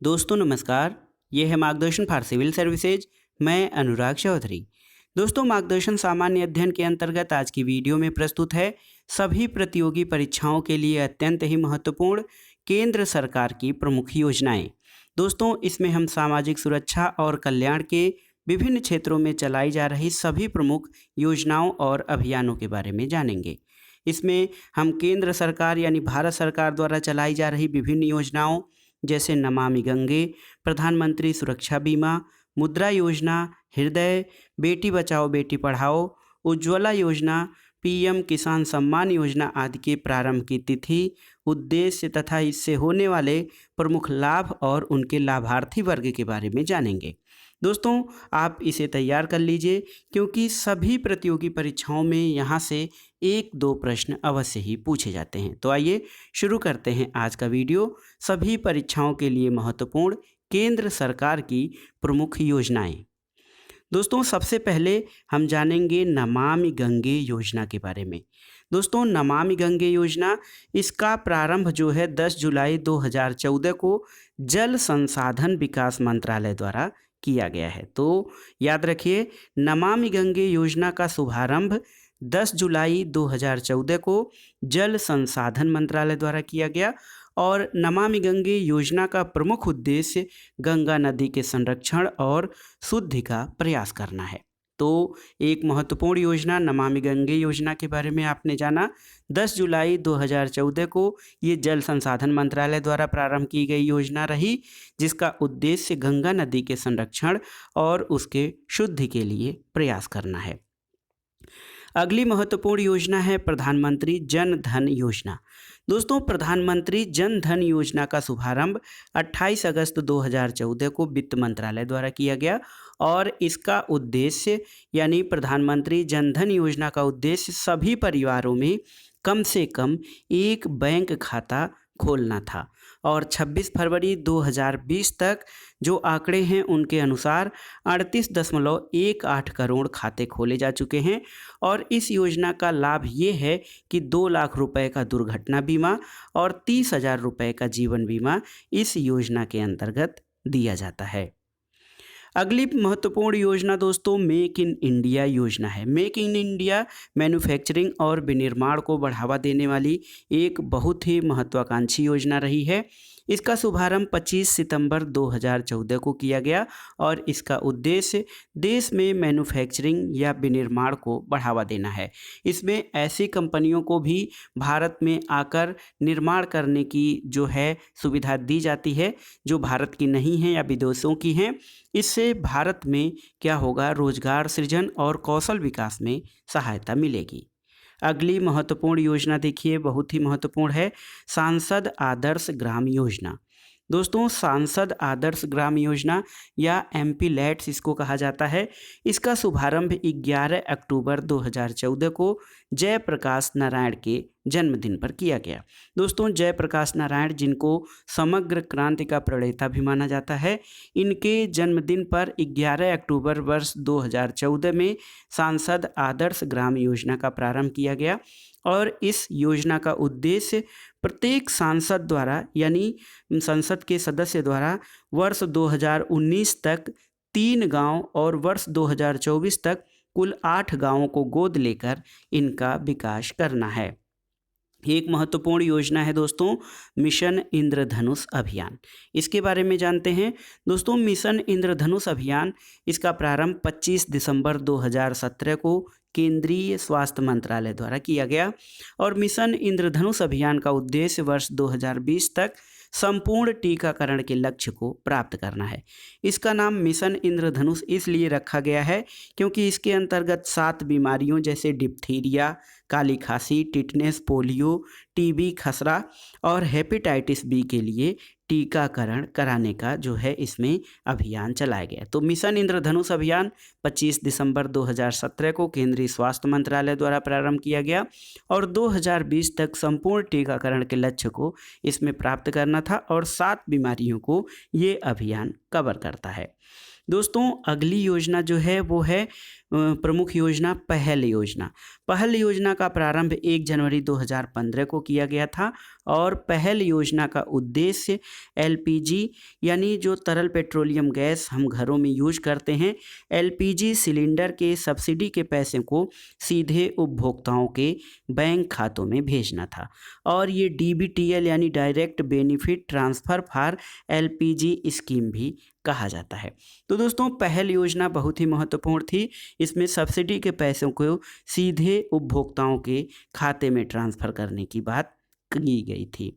दोस्तों नमस्कार। ये है मार्गदर्शन फॉर सिविल सर्विसेज। मैं अनुराग चौधरी। दोस्तों, मार्गदर्शन सामान्य अध्ययन के अंतर्गत आज की वीडियो में प्रस्तुत है सभी प्रतियोगी परीक्षाओं के लिए अत्यंत ही महत्वपूर्ण केंद्र सरकार की प्रमुख योजनाएं। दोस्तों, इसमें हम सामाजिक सुरक्षा और कल्याण के विभिन्न क्षेत्रों में चलाई जा रही सभी प्रमुख योजनाओं और अभियानों के बारे में जानेंगे। इसमें हम केंद्र सरकार यानी भारत सरकार द्वारा चलाई जा रही विभिन्न योजनाओं जैसे नमामि गंगे, प्रधानमंत्री सुरक्षा बीमा, मुद्रा योजना, हृदय, बेटी बचाओ बेटी पढ़ाओ, उज्ज्वला योजना, पीएम किसान सम्मान योजना आदि के प्रारंभ की तिथि, उद्देश्य तथा इससे होने वाले प्रमुख लाभ और उनके लाभार्थी वर्ग के बारे में जानेंगे। दोस्तों, आप इसे तैयार कर लीजिए क्योंकि सभी प्रतियोगी परीक्षाओं में यहाँ से एक दो प्रश्न अवश्य ही पूछे जाते हैं। तो आइए शुरू करते हैं आज का वीडियो। सभी परीक्षाओं के लिए महत्वपूर्ण केंद्र सरकार की प्रमुख योजनाएं। दोस्तों, सबसे पहले हम जानेंगे नमामि गंगे योजना के बारे में। दोस्तों, नमामि गंगे योजना, इसका प्रारंभ जो है 10 जुलाई 2014 को जल संसाधन विकास मंत्रालय द्वारा किया गया है। तो याद रखिए, नमामि गंगे योजना का शुभारंभ 10 जुलाई 2014 को जल संसाधन मंत्रालय द्वारा किया गया और नमामि गंगे योजना का प्रमुख उद्देश्य गंगा नदी के संरक्षण और शुद्धि का प्रयास करना है। तो एक महत्वपूर्ण योजना नमामि गंगे योजना के बारे में आपने जाना। 10 जुलाई 2014 को ये जल संसाधन मंत्रालय द्वारा प्रारंभ की गई योजना रही, जिसका उद्देश्य गंगा नदी के संरक्षण और उसके शुद्धि के लिए प्रयास करना है। अगली महत्वपूर्ण योजना है प्रधानमंत्री जन धन योजना। दोस्तों, प्रधानमंत्री जन धन योजना का शुभारंभ 28 अगस्त 2014 को वित्त मंत्रालय द्वारा किया गया और इसका उद्देश्य यानी प्रधानमंत्री जन धन योजना का उद्देश्य सभी परिवारों में कम से कम एक बैंक खाता खोलना था और 26 फरवरी 2020 तक जो आंकड़े हैं उनके अनुसार 38.18 करोड़ खाते खोले जा चुके हैं। और इस योजना का लाभ ये है कि 2 लाख रुपए का दुर्घटना बीमा और 30,000 रुपए का जीवन बीमा इस योजना के अंतर्गत दिया जाता है। अगली महत्वपूर्ण योजना दोस्तों मेक इन इंडिया योजना है। मेक इन इंडिया मैन्युफैक्चरिंग और विनिर्माण को बढ़ावा देने वाली एक बहुत ही महत्वाकांक्षी योजना रही है। इसका शुभारंभ 25 सितंबर 2014 को किया गया और इसका उद्देश्य देश में मैन्युफैक्चरिंग या विनिर्माण को बढ़ावा देना है। इसमें ऐसी कंपनियों को भी भारत में आकर निर्माण करने की जो है सुविधा दी जाती है जो भारत की नहीं है या विदेशों की हैं। इससे भारत में क्या होगा, रोजगार सृजन और कौशल विकास में सहायता मिलेगी। अगली महत्वपूर्ण योजना देखिए, बहुत ही महत्वपूर्ण है, सांसद आदर्श ग्राम योजना। दोस्तों, सांसद आदर्श ग्राम योजना या एमपी लैट्स इसको कहा जाता है। इसका शुभारंभ 11 अक्टूबर 2014 को जयप्रकाश नारायण के जन्मदिन पर किया गया। दोस्तों, जयप्रकाश नारायण जिनको समग्र क्रांति का प्रणेता भी माना जाता है, इनके जन्मदिन पर 11 अक्टूबर वर्ष 2014 में सांसद आदर्श ग्राम योजना का प्रारंभ किया गया और इस योजना का उद्देश्य प्रत्येक सांसद द्वारा यानी संसद के सदस्य द्वारा वर्ष 2019 तक 3 गांव और वर्ष 2024 तक कुल 8 गांवों को गोद लेकर इनका विकास करना है। एक महत्वपूर्ण योजना है दोस्तों मिशन इंद्रधनुष अभियान। इसके बारे में जानते हैं। दोस्तों, मिशन इंद्रधनुष अभियान, इसका प्रारंभ 25 दिसंबर 2017 को केंद्रीय स्वास्थ्य मंत्रालय द्वारा किया गया और मिशन इंद्रधनुष अभियान का उद्देश्य वर्ष 2020 तक संपूर्ण टीकाकरण के लक्ष्य को प्राप्त करना है। इसका नाम मिशन इंद्रधनुष इसलिए रखा गया है क्योंकि इसके अंतर्गत 7 बीमारियों जैसे डिप्थीरिया, काली खांसी, टिटनेस, पोलियो, टीबी, खसरा और हेपेटाइटिस बी के लिए टीकाकरण कराने का जो है इसमें अभियान चलाया गया। तो मिशन इंद्रधनुष अभियान 25 दिसंबर 2017 को केंद्रीय स्वास्थ्य मंत्रालय द्वारा प्रारंभ किया गया और 2020 तक संपूर्ण टीकाकरण के लक्ष्य को इसमें प्राप्त करना था और 7 बीमारियों को ये अभियान कवर करता है। दोस्तों, अगली योजना जो है वो है प्रमुख योजना पहल योजना। पहल योजना का प्रारंभ 1 जनवरी 2015 को किया गया था और पहल योजना का उद्देश्य एलपीजी यानी जो तरल पेट्रोलियम गैस हम घरों में यूज करते हैं, एलपीजी सिलेंडर के सब्सिडी के पैसे को सीधे उपभोक्ताओं के बैंक खातों में भेजना था और ये डीबीटीएल यानी direct benefit transfer for LPG scheme भी कहा जाता है। तो दोस्तों पहल योजना बहुत ही महत्वपूर्ण थी। इसमें सब्सिडी के पैसों को सीधे उपभोक्ताओं के खाते में ट्रांसफ़र करने की बात की गई थी।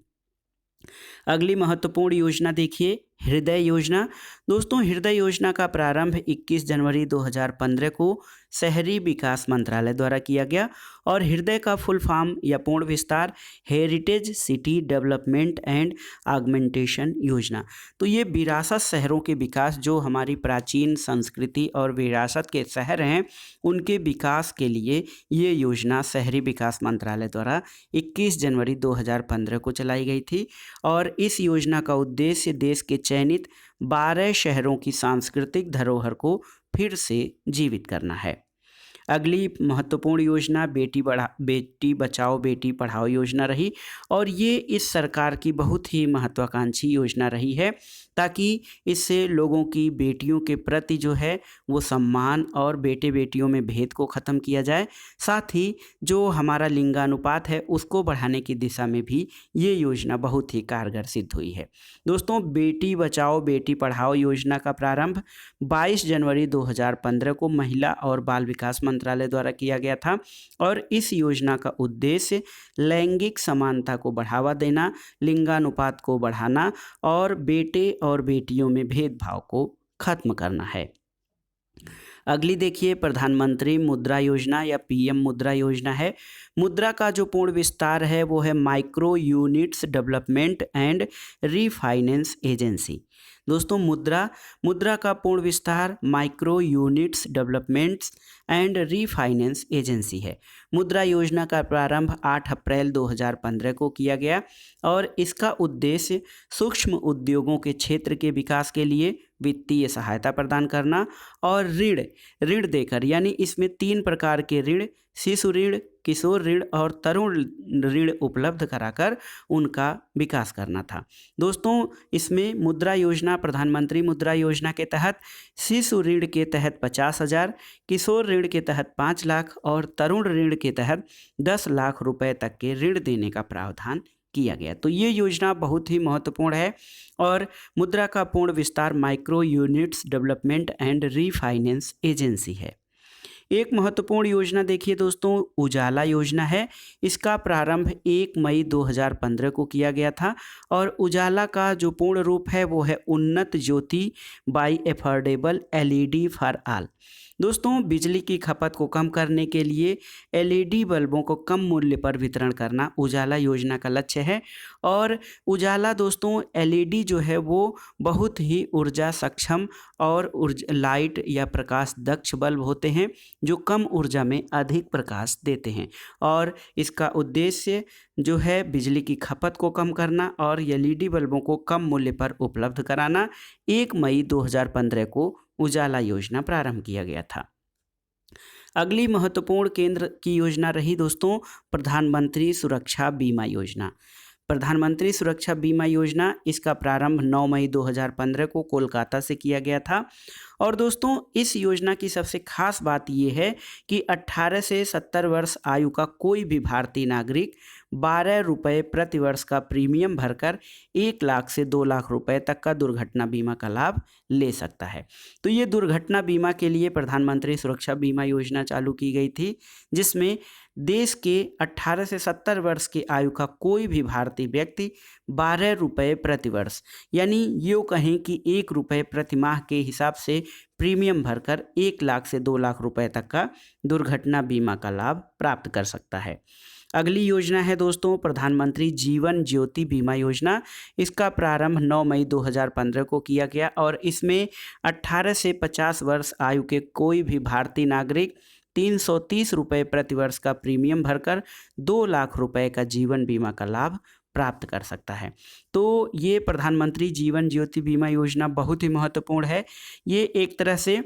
अगली महत्वपूर्ण योजना देखिए हृदय योजना। दोस्तों हृदय योजना का प्रारंभ 21 जनवरी 2015 को शहरी विकास मंत्रालय द्वारा किया गया और हृदय का फुल फॉर्म या पूर्ण विस्तार heritage city development and augmentation योजना। तो ये विरासत शहरों के विकास, जो हमारी प्राचीन संस्कृति और विरासत के शहर हैं उनके विकास के लिए ये योजना शहरी विकास मंत्रालय द्वारा 21 जनवरी 2015 को चलाई गई थी और इस योजना का उद्देश्य देश के चयनित 12 शहरों की सांस्कृतिक धरोहर को फिर से जीवित करना है। अगली महत्वपूर्ण योजना बेटी बचाओ बेटी पढ़ाओ योजना रही और ये इस सरकार की बहुत ही महत्वाकांक्षी योजना रही है ताकि इससे लोगों की बेटियों के प्रति जो है वो सम्मान और बेटे बेटियों में भेद को ख़त्म किया जाए। साथ ही जो हमारा लिंगानुपात है उसको बढ़ाने की दिशा में भी ये योजना बहुत ही कारगर सिद्ध हुई है। दोस्तों बेटी बचाओ बेटी पढ़ाओ योजना का प्रारंभ 22 जनवरी 2015 को महिला और बाल विकास मंत्रालय द्वारा किया गया था और इस योजना का उद्देश्य लैंगिक समानता को बढ़ावा देना, लिंगानुपात को बढ़ाना और बेटे और बेटियों में भेदभाव को खत्म करना है। अगली देखिए प्रधानमंत्री मुद्रा योजना या पीएम मुद्रा योजना है। मुद्रा का जो पूर्ण विस्तार है वो है micro units development and refinance agency. दोस्तों मुद्रा का पूर्ण विस्तार micro units developments and refinance agency है। मुद्रा योजना का प्रारंभ 8 अप्रैल 2015 को किया गया और इसका उद्देश्य सूक्ष्म उद्योगों के क्षेत्र के विकास के लिए वित्तीय सहायता प्रदान करना और ऋण देकर, यानी इसमें 3 प्रकार के ऋण, शिशु ऋण, किशोर ऋण और तरुण ऋण उपलब्ध कराकर उनका विकास करना था। दोस्तों इसमें मुद्रा योजना, प्रधानमंत्री मुद्रा योजना के तहत शिशु ऋण के तहत 50,000, किशोर ऋण के तहत 5 लाख और तरुण ऋण के तहत 10 लाख रुपए तक के ऋण देने का प्रावधान किया गया। तो ये योजना बहुत ही महत्वपूर्ण है और मुद्रा का पूर्ण विस्तार micro units development and refinance agency है। एक महत्वपूर्ण योजना देखिए दोस्तों उजाला योजना है। इसका प्रारंभ 1 मई 2015 को किया गया था और उजाला का जो पूर्ण रूप है वो है Unnat Jyoti by affordable LED for all. दोस्तों बिजली की खपत को कम करने के लिए एलईडी बल्बों को कम मूल्य पर वितरण करना उजाला योजना का लक्ष्य है और उजाला दोस्तों एलईडी जो है वो बहुत ही ऊर्जा सक्षम और लाइट या प्रकाश दक्ष बल्ब होते हैं जो कम ऊर्जा में अधिक प्रकाश देते हैं और इसका उद्देश्य जो है बिजली की खपत को कम करना और एलईडी बल्बों को कम मूल्य पर उपलब्ध कराना। 1 मई 2015 को उजाला योजना प्रारंभ किया गया था। अगली महत्वपूर्ण केंद्र की योजना रही दोस्तों प्रधानमंत्री सुरक्षा बीमा योजना। प्रधानमंत्री सुरक्षा बीमा योजना, इसका प्रारंभ 9 मई 2015 को कोलकाता से किया गया था और दोस्तों इस योजना की सबसे खास बात यह है कि 18 से 70 वर्ष आयु का कोई भी भारतीय नागरिक 12 रुपये प्रति वर्ष का प्रीमियम भरकर 1 लाख से 2 लाख रुपए तक का दुर्घटना बीमा का लाभ ले सकता है। तो ये दुर्घटना बीमा के लिए प्रधानमंत्री सुरक्षा बीमा योजना चालू की गई थी जिसमें देश के 18 से 70 वर्ष की आयु का कोई भी भारतीय व्यक्ति 12 रुपये प्रति वर्ष, यानी यूँ कहें कि 1 रुपये प्रति माह के हिसाब से प्रीमियम भरकर 1 लाख से 2 लाख रुपए तक का दुर्घटना बीमा का लाभ प्राप्त कर सकता है। अगली योजना है दोस्तों प्रधानमंत्री जीवन ज्योति बीमा योजना। इसका प्रारंभ 9 मई 2015 को किया गया और इसमें 18 से 50 वर्ष आयु के कोई भी भारतीय नागरिक 330 रुपये प्रति वर्ष का प्रीमियम भरकर 2 लाख रुपए का जीवन बीमा का लाभ प्राप्त कर सकता है। तो ये प्रधानमंत्री जीवन ज्योति बीमा योजना बहुत ही महत्वपूर्ण है। ये एक तरह से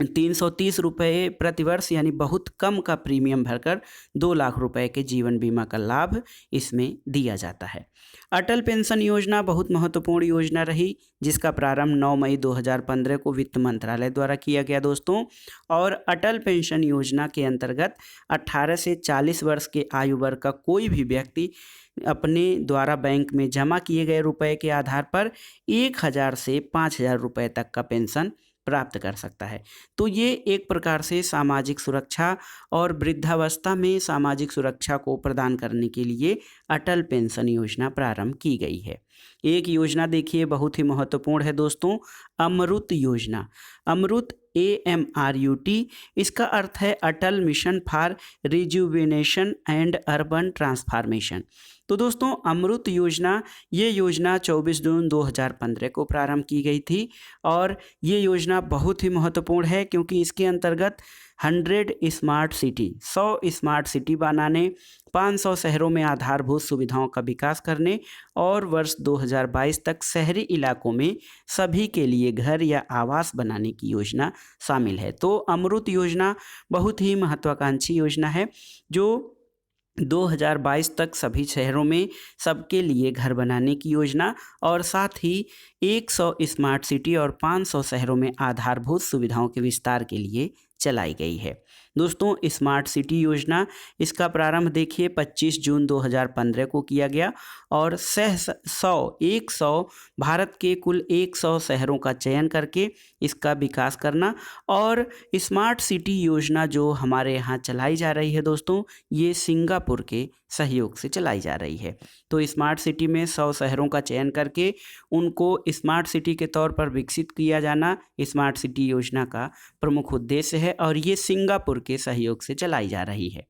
₹330 प्रतिवर्ष यानी बहुत कम का प्रीमियम भरकर 2 लाख रुपए के जीवन बीमा का लाभ इसमें दिया जाता है। अटल पेंशन योजना बहुत महत्वपूर्ण योजना रही, जिसका प्रारंभ 9 मई 2015 को वित्त मंत्रालय द्वारा किया गया दोस्तों। और अटल पेंशन योजना के अंतर्गत 18 से 40 वर्ष के आयु वर्ग का कोई भी व्यक्ति अपने द्वारा बैंक में जमा किए गए रुपए के आधार पर 1000 से 5000 रुपए तक का पेंशन प्राप्त कर सकता है। तो ये एक प्रकार से सामाजिक सुरक्षा और वृद्धावस्था में सामाजिक सुरक्षा को प्रदान करने के लिए अटल पेंशन योजना प्रारंभ की गई है। एक योजना देखिए बहुत ही महत्वपूर्ण है दोस्तों, अमृत योजना। अमृत AMRUT, इसका अर्थ है Atal mission for rejuvenation and urban transformation. तो दोस्तों अमृत योजना, ये योजना 24 जून 2015 को प्रारंभ की गई थी और ये योजना बहुत ही महत्वपूर्ण है क्योंकि इसके अंतर्गत 100 स्मार्ट सिटी, 100 स्मार्ट सिटी बनाने, 500 शहरों में आधारभूत सुविधाओं का विकास करने और वर्ष 2022 तक शहरी इलाकों में सभी के लिए घर या आवास बनाने की योजना शामिल है। तो अमृत योजना बहुत ही महत्वाकांक्षी योजना है जो 2022 तक सभी शहरों में सबके लिए घर बनाने की योजना और साथ ही 100 स्मार्ट सिटी और 500 शहरों में आधारभूत सुविधाओं के विस्तार के लिए चलाई गई है। दोस्तों स्मार्ट सिटी योजना, इसका प्रारंभ देखिए 25 जून 2015 को किया गया और 100 भारत के कुल 100 शहरों का चयन करके इसका विकास करना। और स्मार्ट सिटी योजना जो हमारे यहाँ चलाई जा रही है दोस्तों, ये सिंगापुर के सहयोग से चलाई जा रही है। तो स्मार्ट सिटी में 100 शहरों का चयन करके उनको स्मार्ट सिटी के तौर पर विकसित किया जाना स्मार्ट सिटी योजना का प्रमुख उद्देश्य है और ये सिंगापुर के सहयोग से चलाई जा रही है।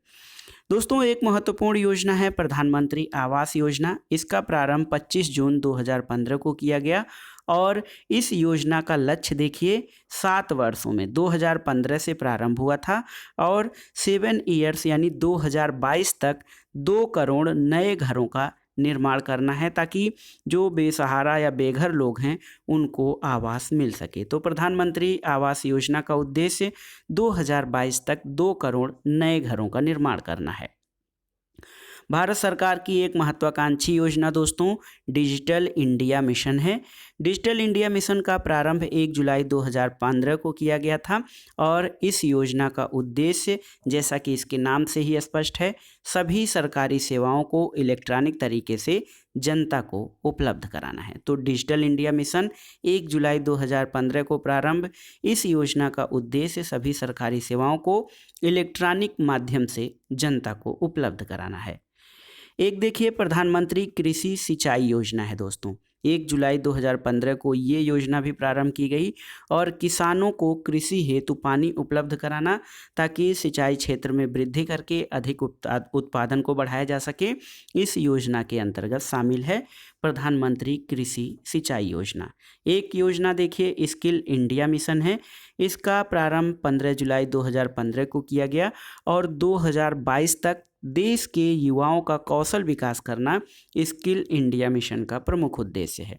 दोस्तों एक महत्वपूर्ण योजना है प्रधानमंत्री आवास योजना। इसका प्रारंभ 25 जून 2015 को किया गया और इस योजना का लक्ष्य देखिए 7 वर्षों में 2015 से प्रारंभ हुआ था और 7 ईयर्स यानी 2022 तक 2 करोड़ नए घरों का निर्माण करना है ताकि जो बेसहारा या बेघर लोग हैं उनको आवास मिल सके। तो प्रधानमंत्री आवास योजना का उद्देश्य 2022 तक 2 करोड़ नए घरों का निर्माण करना है। भारत सरकार की एक महत्वाकांक्षी योजना दोस्तों डिजिटल इंडिया मिशन है। डिजिटल इंडिया मिशन का प्रारंभ 1 जुलाई 2015 को किया गया था और इस योजना का उद्देश्य जैसा कि इसके नाम से ही स्पष्ट है, सभी सरकारी सेवाओं को इलेक्ट्रॉनिक तरीके से जनता को उपलब्ध कराना है। तो डिजिटल इंडिया मिशन 1 जुलाई 2015 को प्रारंभ, इस योजना का उद्देश्य सभी सरकारी सेवाओं को इलेक्ट्रॉनिक माध्यम से जनता को उपलब्ध कराना है। एक देखिए प्रधानमंत्री कृषि सिंचाई योजना है दोस्तों। 1 जुलाई 2015 को ये योजना भी प्रारंभ की गई और किसानों को कृषि हेतु पानी उपलब्ध कराना ताकि सिंचाई क्षेत्र में वृद्धि करके अधिक उत्पादन को बढ़ाया जा सके। इस योजना के अंतर्गत शामिल है प्रधानमंत्री कृषि सिंचाई योजना। एक योजना देखिए स्किल इंडिया मिशन है। इसका प्रारंभ 15 जुलाई 2015 को किया गया और 2022 तक देश के युवाओं का कौशल विकास करना स्किल इंडिया मिशन का प्रमुख उद्देश्य है।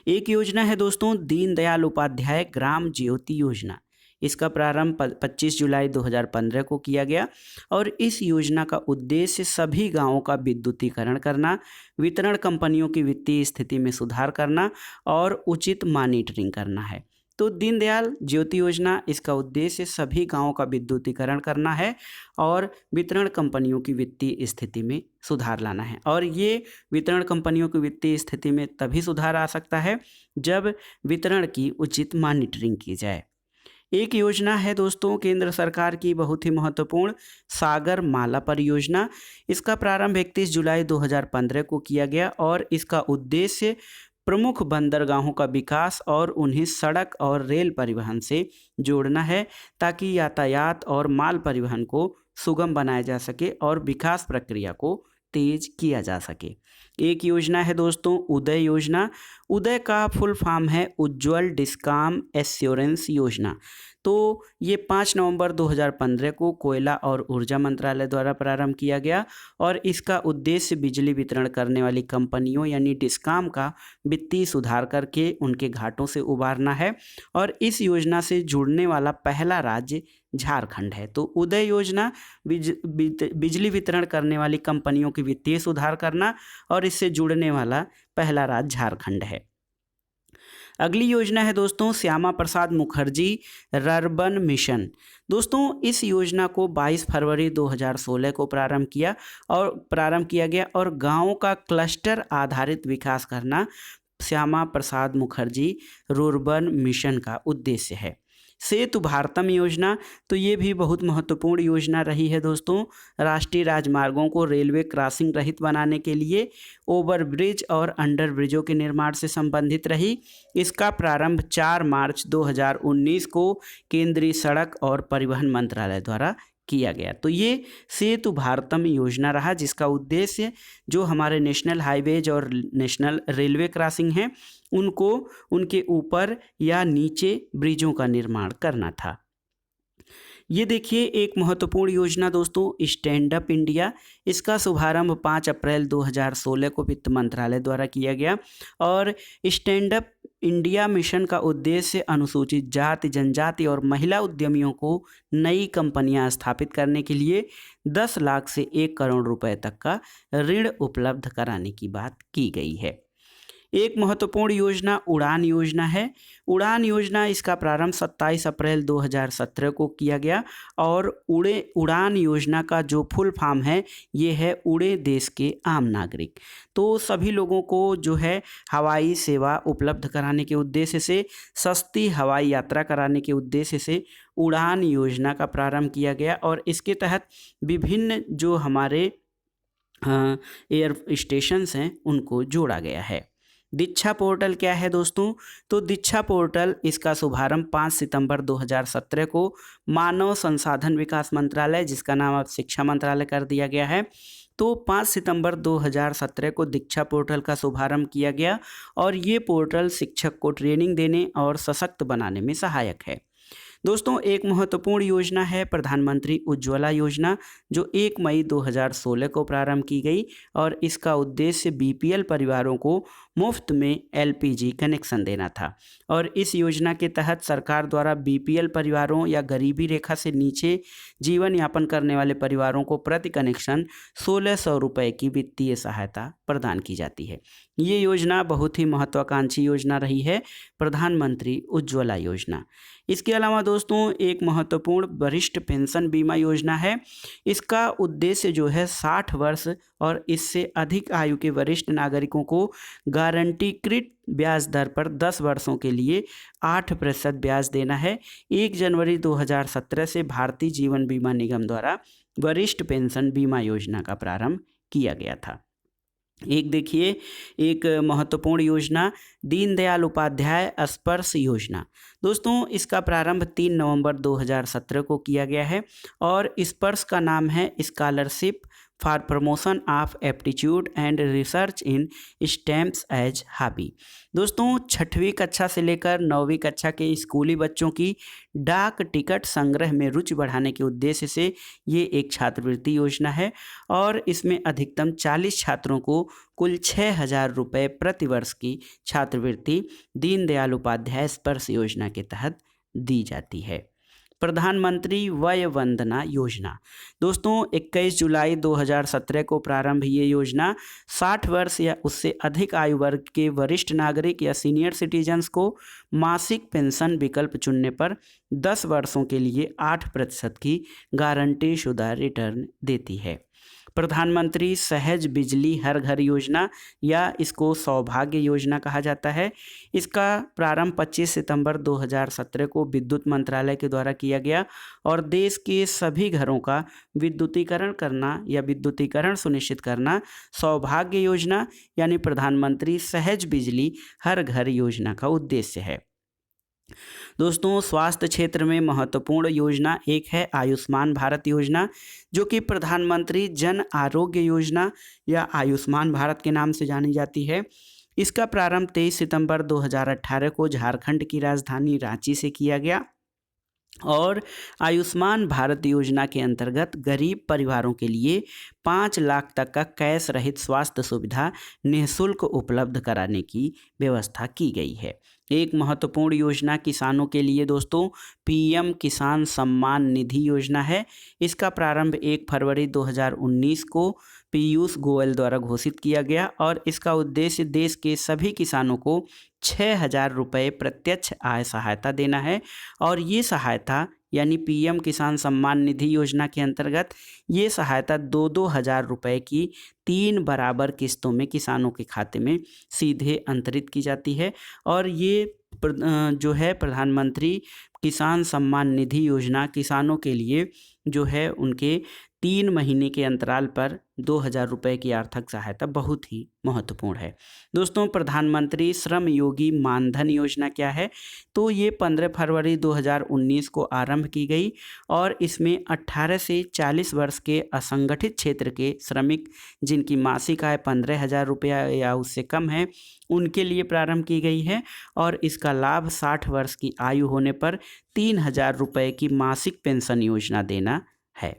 एक योजना है दोस्तों दीनदयाल उपाध्याय ग्राम ज्योति योजना। इसका प्रारंभ 25 जुलाई 2015 को किया गया और इस योजना का उद्देश्य सभी गांवों का विद्युतीकरण करना, वितरण कंपनियों की वित्तीय स्थिति में सुधार करना और उचित मॉनिटरिंग करना है। तो दीनदयाल ज्योति योजना, इसका उद्देश्य सभी गांवों का विद्युतीकरण करना है और वितरण कंपनियों की वित्तीय स्थिति में सुधार लाना है। और ये वितरण कंपनियों की वित्तीय स्थिति में तभी सुधार आ सकता है जब वितरण की उचित मॉनिटरिंग की जाए। एक योजना है दोस्तों केंद्र सरकार की बहुत ही महत्वपूर्ण सागर माला परियोजना। इसका प्रारंभ 31 जुलाई 2015 को किया गया और इसका उद्देश्य प्रमुख बंदरगाहों का विकास और उन्हें सड़क और रेल परिवहन से जोड़ना है ताकि यातायात और माल परिवहन को सुगम बनाया जा सके और विकास प्रक्रिया को तेज किया जा सके। एक योजना है दोस्तों उदय योजना। उदय का फुल फॉर्म है उज्ज्वल डिस्कॉम एश्योरेंस योजना। तो ये 5 नवंबर 2015 को कोयला और ऊर्जा मंत्रालय द्वारा प्रारंभ किया गया और इसका उद्देश्य बिजली वितरण करने वाली कंपनियों यानी डिस्काम का वित्तीय सुधार करके उनके घाटों से उबारना है। और इस योजना से जुड़ने वाला पहला राज्य झारखंड है। तो उदय योजना बिजली वितरण करने वाली कंपनियों की वित्तीय सुधार करना और इससे जुड़ने वाला पहला राज्य झारखंड है। अगली योजना है दोस्तों श्यामा प्रसाद मुखर्जी रर्बन मिशन। दोस्तों इस योजना को 22 फरवरी 2016 को प्रारंभ किया गया और गांवों का क्लस्टर आधारित विकास करना श्यामा प्रसाद मुखर्जी रुर्बन मिशन का उद्देश्य है। सेतु भारतम योजना, तो ये भी बहुत महत्वपूर्ण योजना रही है दोस्तों। राष्ट्रीय राजमार्गों को रेलवे क्रॉसिंग रहित बनाने के लिए ओवरब्रिज और अंडर ब्रिजों के निर्माण से संबंधित रही। इसका प्रारंभ 4 मार्च 2019 को केंद्रीय सड़क और परिवहन मंत्रालय द्वारा किया गया। तो ये सेतु भारतम योजना रहा जिसका उद्देश्य जो हमारे नेशनल हाईवेज और नेशनल रेलवे क्रॉसिंग हैं उनको उनके ऊपर या नीचे ब्रिजों का निर्माण करना था। ये देखिए एक महत्वपूर्ण योजना दोस्तों स्टैंड अप इंडिया। इसका शुभारंभ 5 अप्रैल 2016 को वित्त मंत्रालय द्वारा किया गया और स्टैंड अप इंडिया मिशन का उद्देश्य अनुसूचित जाति जनजाति और महिला उद्यमियों को नई कंपनियां स्थापित करने के लिए 10 लाख से 1 करोड़ रुपए तक का ऋण उपलब्ध कराने की बात की गई है। एक महत्वपूर्ण योजना उड़ान योजना है। उड़ान योजना इसका प्रारंभ 27 अप्रैल 2017 को किया गया और उड़ान योजना का जो फुल फॉर्म है ये है उड़े देश के आम नागरिक। तो सभी लोगों को जो है हवाई सेवा उपलब्ध कराने के उद्देश्य से, सस्ती हवाई यात्रा कराने के उद्देश्य से उड़ान योजना का प्रारंभ किया गया और इसके तहत विभिन्न जो हमारे एयर स्टेशंस हैं उनको जोड़ा गया है। दीक्षा पोर्टल क्या है दोस्तों? तो दीक्षा पोर्टल इसका शुभारंभ 5 सितंबर 2017 को मानव संसाधन विकास मंत्रालय, जिसका नाम अब शिक्षा मंत्रालय कर दिया गया है, तो 5 सितंबर 2017 को दीक्षा पोर्टल का शुभारंभ किया गया और ये पोर्टल शिक्षक को ट्रेनिंग देने और सशक्त बनाने में सहायक है। दोस्तों एक महत्वपूर्ण योजना है प्रधानमंत्री उज्ज्वला योजना जो 1 मई 2016 को प्रारंभ की गई और इसका उद्देश्य बीपीएल परिवारों को मुफ्त में एलपीजी कनेक्शन देना था। और इस योजना के तहत सरकार द्वारा बीपीएल परिवारों या गरीबी रेखा से नीचे जीवन यापन करने वाले परिवारों को प्रति कनेक्शन 1600 रुपये की वित्तीय सहायता प्रदान की जाती है। ये योजना बहुत ही महत्वाकांक्षी योजना रही है, प्रधानमंत्री उज्ज्वला योजना। इसके अलावा दोस्तों एक महत्वपूर्ण वरिष्ठ पेंशन बीमा योजना है। इसका उद्देश्य जो है 60 वर्ष और इससे अधिक आयु के वरिष्ठ नागरिकों को गारंटीकृत ब्याज दर पर 10 वर्षों के लिए 8% ब्याज देना है। 1 जनवरी 2017 से भारतीय जीवन बीमा निगम द्वारा वरिष्ठ पेंशन बीमा योजना का प्रारंभ किया गया था। एक देखिए एक महत्वपूर्ण योजना दीनदयाल उपाध्याय स्पर्श योजना। दोस्तों इसका प्रारंभ 3 नवंबर 2017 को किया गया है और स्पर्श का नाम है scholarship for promotion of aptitude and research in stems as hobby. दोस्तों 6वीं कक्षा से लेकर 9वीं कक्षा के स्कूली बच्चों की डाक टिकट संग्रह में रुचि बढ़ाने के उद्देश्य से ये एक छात्रवृत्ति योजना है और इसमें अधिकतम 40 छात्रों को कुल 6000 रुपये प्रतिवर्ष की छात्रवृत्ति दीनदयाल उपाध्याय स्पर्श योजना के तहत दी जाती है। प्रधानमंत्री वय वंदना योजना। दोस्तों 21 जुलाई 2017 को प्रारंभ ये योजना 60 वर्ष या उससे अधिक आयु वर्ग के वरिष्ठ नागरिक या सीनियर सिटीजन्स को मासिक पेंशन विकल्प चुनने पर 10 वर्षों के लिए 8% की गारंटी शुदा रिटर्न देती है। प्रधानमंत्री सहज बिजली हर घर योजना या इसको सौभाग्य योजना कहा जाता है। इसका प्रारंभ 25 सितंबर 2017 को विद्युत मंत्रालय के द्वारा किया गया और देश के सभी घरों का विद्युतीकरण करना या विद्युतीकरण सुनिश्चित करना सौभाग्य योजना यानी प्रधानमंत्री सहज बिजली हर घर योजना का उद्देश्य है। दोस्तों स्वास्थ्य क्षेत्र में महत्वपूर्ण योजना एक है आयुष्मान भारत योजना जो कि प्रधानमंत्री जन आरोग्य योजना या आयुष्मान भारत के नाम से जानी जाती है। इसका प्रारंभ 23 सितंबर 2018 को झारखंड की राजधानी रांची से किया गया और आयुष्मान भारत योजना के अंतर्गत गरीब परिवारों के लिए 5 लाख तक का कैश रहित स्वास्थ्य सुविधा निःशुल्क उपलब्ध कराने की व्यवस्था की गई है। एक महत्वपूर्ण योजना किसानों के लिए दोस्तों पीएम किसान सम्मान निधि योजना है। इसका प्रारंभ 1 फरवरी 2019 को पीयूष गोयल द्वारा घोषित किया गया और इसका उद्देश्य देश के सभी किसानों को 6,000 रुपये प्रत्यक्ष आय सहायता देना है। और ये सहायता यानी पीएम किसान सम्मान निधि योजना के अंतर्गत ये सहायता 2-2 हज़ार रुपये की 3 बराबर किस्तों में किसानों के खाते में सीधे अंतरित की जाती है। और ये जो है प्रधानमंत्री किसान सम्मान निधि योजना किसानों के लिए जो है उनके 3 महीने के अंतराल पर 2,000 रुपये की आर्थिक सहायता बहुत ही महत्वपूर्ण है। दोस्तों प्रधानमंत्री श्रम योगी मानधन योजना क्या है? तो ये 15 फरवरी 2019 को आरंभ की गई और इसमें 18 से 40 वर्ष के असंगठित क्षेत्र के श्रमिक जिनकी मासिक आय 15,000 रुपया या उससे कम है उनके लिए प्रारंभ की गई है। और इसका लाभ 60 वर्ष की आयु होने पर 3,000 रुपये की मासिक पेंशन योजना देना है।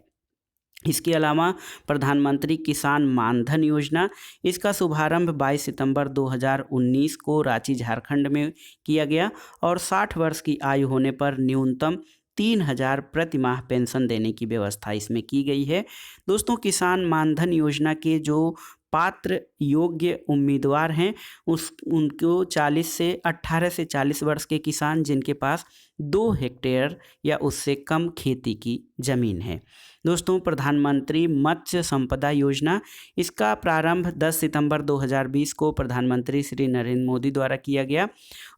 इसके अलावा प्रधानमंत्री किसान मानधन योजना, इसका शुभारंभ 22 सितंबर 2019 को रांची झारखंड में किया गया और 60 वर्ष की आयु होने पर न्यूनतम 3,000 प्रति माह पेंशन देने की व्यवस्था इसमें की गई है। दोस्तों किसान मानधन योजना के जो पात्र योग्य उम्मीदवार हैं उनको 18 से 40 वर्ष के किसान जिनके पास 2 हेक्टेयर या उससे कम खेती की ज़मीन है। दोस्तों प्रधानमंत्री मत्स्य संपदा योजना, इसका प्रारंभ 10 सितंबर 2020 को प्रधानमंत्री श्री नरेंद्र मोदी द्वारा किया गया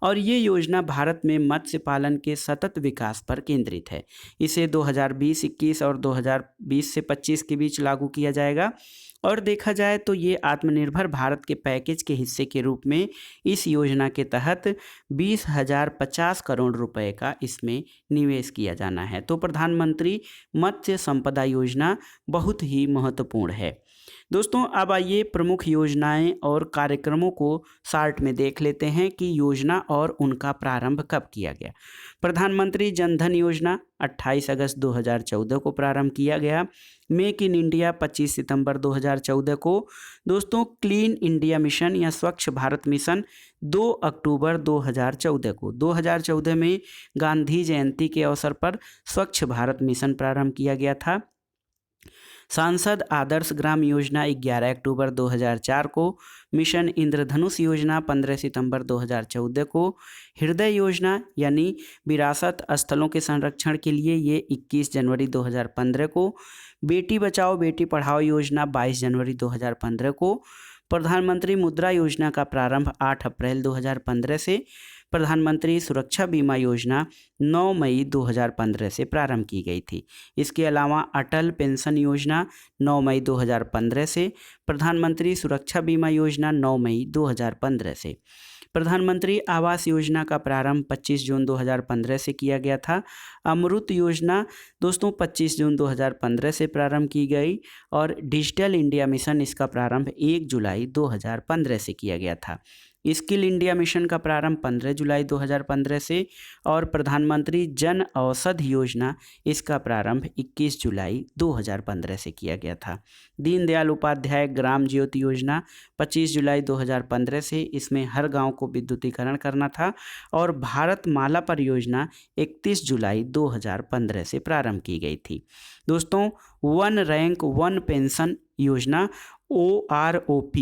और ये योजना भारत में मत्स्य पालन के सतत विकास पर केंद्रित है। इसे 2020-21 और 2020 से 25 के बीच लागू किया जाएगा। और देखा जाए तो ये आत्मनिर्भर भारत के पैकेज के हिस्से के रूप में इस योजना के तहत 20,050 करोड़ रुपए का इसमें निवेश किया जाना है। तो प्रधानमंत्री मत्स्य संपदा योजना बहुत ही महत्वपूर्ण है। दोस्तों अब आइए प्रमुख योजनाएं और कार्यक्रमों को शार्ट में देख लेते हैं कि योजना और उनका प्रारंभ कब किया गया। प्रधानमंत्री जनधन योजना 28 अगस्त 2014 को प्रारंभ किया गया। मेक इन इंडिया 25 सितंबर 2014 को। दोस्तों क्लीन इंडिया मिशन या स्वच्छ भारत मिशन 2 अक्टूबर 2014 को। 2014 में गांधी जयंती के अवसर पर स्वच्छ भारत मिशन प्रारंभ किया गया था। सांसद आदर्श ग्राम योजना 11 अक्टूबर 2004 को। मिशन इंद्रधनुष योजना 15 सितंबर 2014 को। हृदय योजना यानी विरासत स्थलों के संरक्षण के लिए ये 21 जनवरी 2015 को। बेटी बचाओ बेटी पढ़ाओ योजना 22 जनवरी 2015 को। प्रधानमंत्री मुद्रा योजना का प्रारंभ 8 अप्रैल 2015 से। प्रधानमंत्री सुरक्षा बीमा योजना 9 मई 2015 से प्रारंभ की गई थी। इसके अलावा अटल पेंशन योजना 9 मई 2015 से। प्रधानमंत्री सुरक्षा बीमा योजना 9 मई 2015 से। प्रधानमंत्री आवास योजना का प्रारंभ 25 जून 2015 से किया गया था। अमृत योजना दोस्तों 25 जून 2015 से प्रारंभ की गई और डिजिटल इंडिया मिशन इसका प्रारंभ 1 जुलाई 2015 से किया गया था। स्किल इंडिया मिशन का प्रारंभ 15 जुलाई 2015 से और प्रधानमंत्री जन औषधि योजना इसका प्रारंभ 21 जुलाई 2015 से किया गया था। दीनदयाल उपाध्याय ग्राम ज्योति योजना 25 जुलाई 2015 से, इसमें हर गांव को विद्युतीकरण करना था। और भारत माला परियोजना 31 जुलाई 2015 से प्रारंभ की गई थी। दोस्तों वन रैंक वन पेंशन योजना OROP,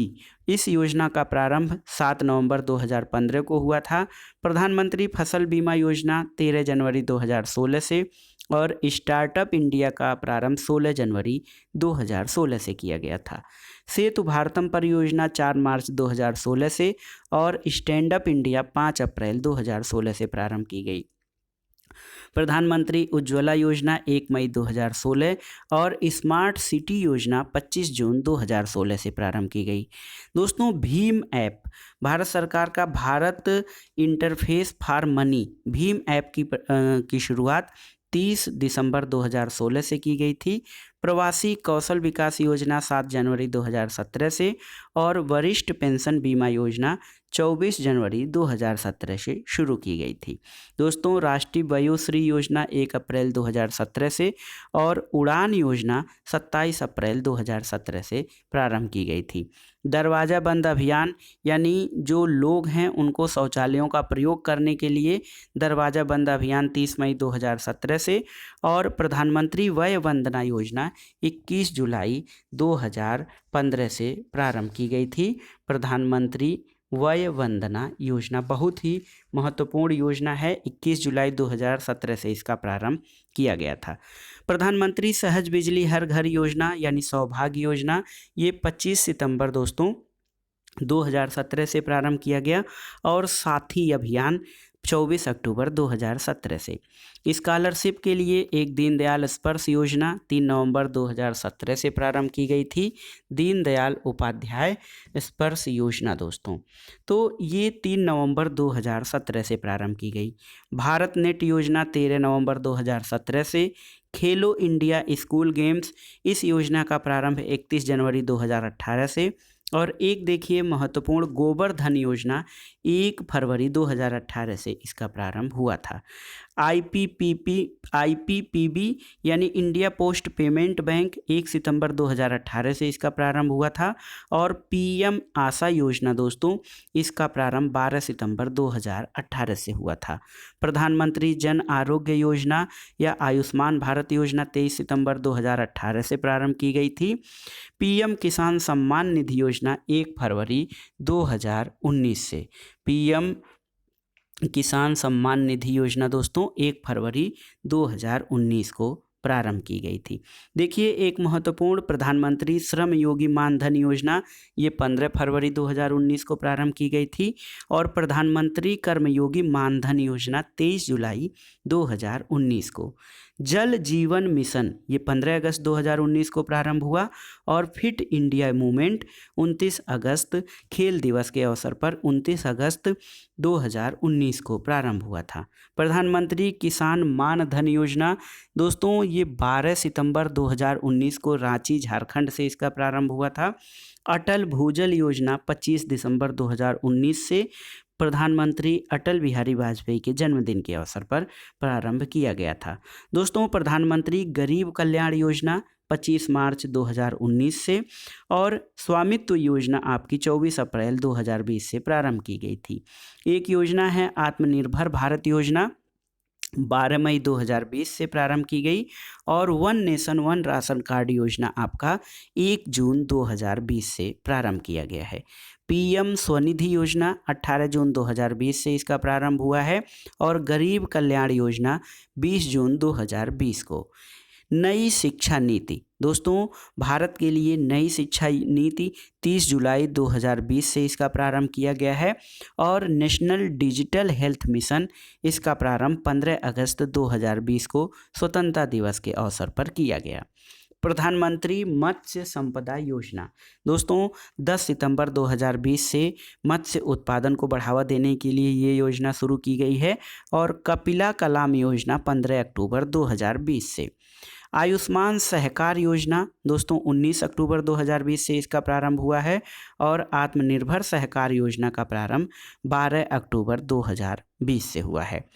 इस योजना का प्रारंभ 7 नवंबर 2015 को हुआ था। प्रधानमंत्री फसल बीमा योजना 13 जनवरी 2016 से और स्टार्टअप इंडिया का प्रारंभ 16 जनवरी 2016 से किया गया था। सेतु भारतम परियोजना 4 मार्च 2016 से और स्टैंड अप इंडिया 5 अप्रैल 2016 से प्रारंभ की गई। प्रधानमंत्री उज्ज्वला योजना 1 मई 2016 और स्मार्ट सिटी योजना 25 जून 2016 से प्रारंभ की गई। दोस्तों भीम ऐप, भारत सरकार का Bharat interface for money Bhim app की शुरुआत 30 दिसंबर 2016 से की गई थी। प्रवासी कौशल विकास योजना 7 जनवरी 2017 से और वरिष्ठ पेंशन बीमा योजना 24 जनवरी 2017 से शुरू की गई थी। दोस्तों, राष्ट्रीय वयोश्री योजना 1 अप्रैल 2017 से और उड़ान योजना 27 अप्रैल 2017 से प्रारंभ की गई थी। दरवाज़ा बंद अभियान, यानी जो लोग हैं उनको शौचालयों का प्रयोग करने के लिए दरवाज़ा बंद अभियान 30 मई 2017 से और प्रधानमंत्री वय वंदना योजना 21 जुलाई 2015 से प्रारंभ की गई थी। प्रधानमंत्री वय वंदना योजना बहुत ही महत्वपूर्ण योजना है। 21 जुलाई 2017 से इसका प्रारंभ किया गया था। प्रधानमंत्री सहज बिजली हर घर योजना यानी सौभाग्य योजना, ये 25 सितंबर दोस्तों 2017 से प्रारंभ किया गया और साथी अभियान 24 अक्टूबर 2017 से। स्कॉलरशिप के लिए एक दीनदयाल स्पर्श योजना 3 नवंबर 2017 से प्रारंभ की गई थी। दीनदयाल उपाध्याय स्पर्श योजना दोस्तों, तो ये 3 नवंबर 2017 से प्रारंभ की गई। भारत नेट योजना 13 नवंबर 2017 से। खेलो इंडिया स्कूल गेम्स, इस योजना का प्रारंभ 31 जनवरी 2018 से। और एक देखिए महत्वपूर्ण गोबर धन योजना 1 फरवरी 2018 से इसका प्रारंभ हुआ था। आईपीपीबी यानी इंडिया पोस्ट पेमेंट बैंक 1 सितंबर 2018 से इसका प्रारंभ हुआ था। और पीएम आशा योजना दोस्तों, इसका प्रारंभ 12 सितंबर 2018 से हुआ था। प्रधानमंत्री जन आरोग्य योजना या आयुष्मान भारत योजना 23 सितंबर 2018 से प्रारंभ की गई थी। पीएम किसान सम्मान निधि योजना 1 फरवरी 2019 से। पीएम किसान सम्मान निधि योजना दोस्तों 1 फरवरी 2019 को प्रारंभ की गई थी। देखिए एक महत्वपूर्ण प्रधानमंत्री श्रम योगी मानधन योजना, ये 15 फरवरी 2019 को प्रारंभ की गई थी। और प्रधानमंत्री कर्मयोगी मानधन योजना 23 जुलाई 2019 को। जल जीवन मिशन, ये 15 अगस्त 2019 को प्रारंभ हुआ। और फिट इंडिया मूवमेंट 29 अगस्त, खेल दिवस के अवसर पर 29 अगस्त 2019 को प्रारंभ हुआ था। प्रधानमंत्री किसान मान धन योजना दोस्तों, ये 12 सितंबर 2019 को रांची झारखंड से इसका प्रारंभ हुआ था। अटल भूजल योजना 25 दिसंबर 2019 से प्रधानमंत्री अटल बिहारी वाजपेयी के जन्मदिन के अवसर पर प्रारंभ किया गया था। दोस्तों, प्रधानमंत्री गरीब कल्याण योजना 25 मार्च 2019 से और स्वामित्व योजना आपकी 24 अप्रैल 2020 से प्रारंभ की गई थी। एक योजना है आत्मनिर्भर भारत योजना, 12 मई 2020 से प्रारंभ की गई। और one nation one ration card योजना आपका 1 जून 2020 से प्रारंभ किया गया है। पीएम स्वनिधि योजना 18 जून 2020 से इसका प्रारंभ हुआ है। और गरीब कल्याण योजना 20 जून 2020 को। नई शिक्षा नीति दोस्तों, भारत के लिए नई शिक्षा नीति 30 जुलाई 2020 से इसका प्रारंभ किया गया है। और नेशनल डिजिटल हेल्थ मिशन, इसका प्रारंभ 15 अगस्त 2020 को स्वतंत्रता दिवस के अवसर पर किया गया। प्रधानमंत्री मत्स्य संपदा योजना दोस्तों, 10 सितंबर 2020 से मत्स्य उत्पादन को बढ़ावा देने के लिए ये योजना शुरू की गई है। और कपिला कलाम योजना 15 अक्टूबर 2020 से। आयुष्मान सहकार योजना दोस्तों 19 अक्टूबर 2020 से इसका प्रारंभ हुआ है। और आत्मनिर्भर सहकार योजना का प्रारंभ 12 अक्टूबर 2020 से हुआ है।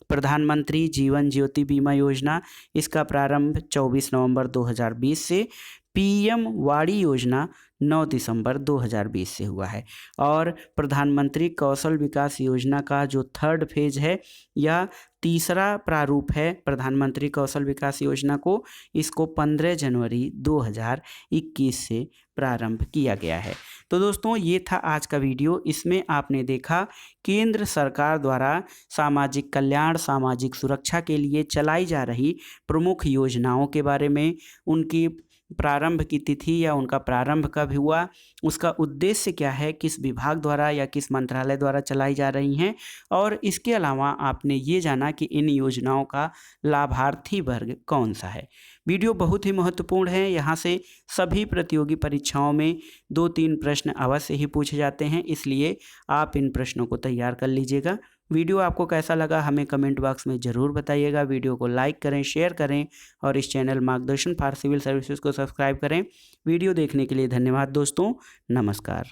प्रधानमंत्री जीवन ज्योति बीमा योजना, इसका प्रारंभ 24 नवंबर 2020 से। पीएम वाड़ी योजना 9 दिसंबर 2020 से हुआ है। और प्रधानमंत्री कौशल विकास योजना का जो 3rd फेज है या तीसरा प्रारूप है प्रधानमंत्री कौशल विकास योजना को, इसको 15 जनवरी 2021 से प्रारंभ किया गया है। तो दोस्तों, ये था आज का वीडियो। इसमें आपने देखा केंद्र सरकार द्वारा सामाजिक कल्याण, सामाजिक सुरक्षा के लिए चलाई जा रही प्रमुख योजनाओं के बारे में, उनकी प्रारंभ की तिथि या उनका प्रारंभ कब हुआ, उसका उद्देश्य क्या है, किस विभाग द्वारा या किस मंत्रालय द्वारा चलाई जा रही हैं। और इसके अलावा आपने ये जाना कि इन योजनाओं का लाभार्थी वर्ग कौन सा है। वीडियो बहुत ही महत्वपूर्ण है। यहाँ से सभी प्रतियोगी परीक्षाओं में 2-3 प्रश्न अवश्य ही पूछे जाते हैं, इसलिए आप इन प्रश्नों को तैयार कर लीजिएगा। वीडियो आपको कैसा लगा हमें कमेंट बॉक्स में ज़रूर बताइएगा। वीडियो को लाइक करें, शेयर करें और इस चैनल मार्गदर्शन फॉर सिविल सर्विसेज को सब्सक्राइब करें। वीडियो देखने के लिए धन्यवाद दोस्तों, नमस्कार।